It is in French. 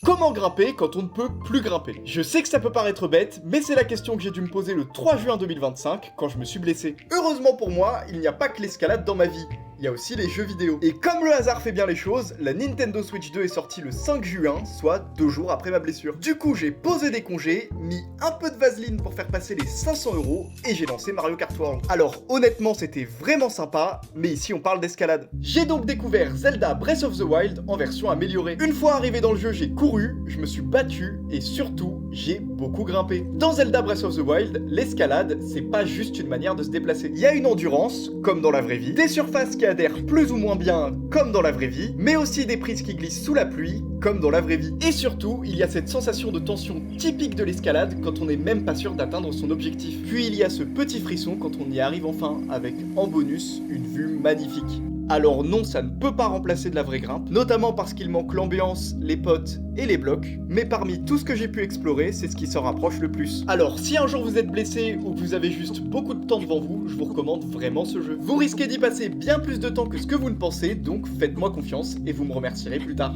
Comment grimper quand on ne peut plus grimper? Je sais que ça peut paraître bête, mais c'est la question que j'ai dû me poser le 3 juin 2025 quand je me suis blessé. Heureusement pour moi, il n'y a pas que l'escalade dans ma vie. Il y a aussi les jeux vidéo. Et comme le hasard fait bien les choses, la Nintendo Switch 2 est sortie le 5 juin, soit 2 jours après ma blessure. Du coup, j'ai posé des congés, mis un peu de vaseline pour faire passer les 500 € et j'ai lancé Mario Kart World. Alors honnêtement, c'était vraiment sympa, mais ici on parle d'escalade. J'ai donc découvert Zelda Breath of the Wild en version améliorée. Une fois arrivé dans le jeu, j'ai couru, je me suis battu et surtout, j'ai beaucoup grimpé. Dans Zelda Breath of the Wild, l'escalade, c'est pas juste une manière de se déplacer. Il y a une endurance, comme dans la vraie vie, des surfaces qui adhèrent plus ou moins bien, comme dans la vraie vie, mais aussi des prises qui glissent sous la pluie, comme dans la vraie vie. Et surtout, il y a cette sensation de tension typique de l'escalade quand on n'est même pas sûr d'atteindre son objectif. Puis il y a ce petit frisson quand on y arrive enfin, avec en bonus une vue magnifique. Alors non, ça ne peut pas remplacer de la vraie grimpe, notamment parce qu'il manque l'ambiance, les potes et les blocs, mais parmi tout ce que j'ai pu explorer, c'est ce qui s'en rapproche le plus. Alors si un jour vous êtes blessé ou que vous avez juste beaucoup de temps devant vous, je vous recommande vraiment ce jeu. Vous risquez d'y passer bien plus de temps que ce que vous ne pensez, donc faites-moi confiance et vous me remercierez plus tard.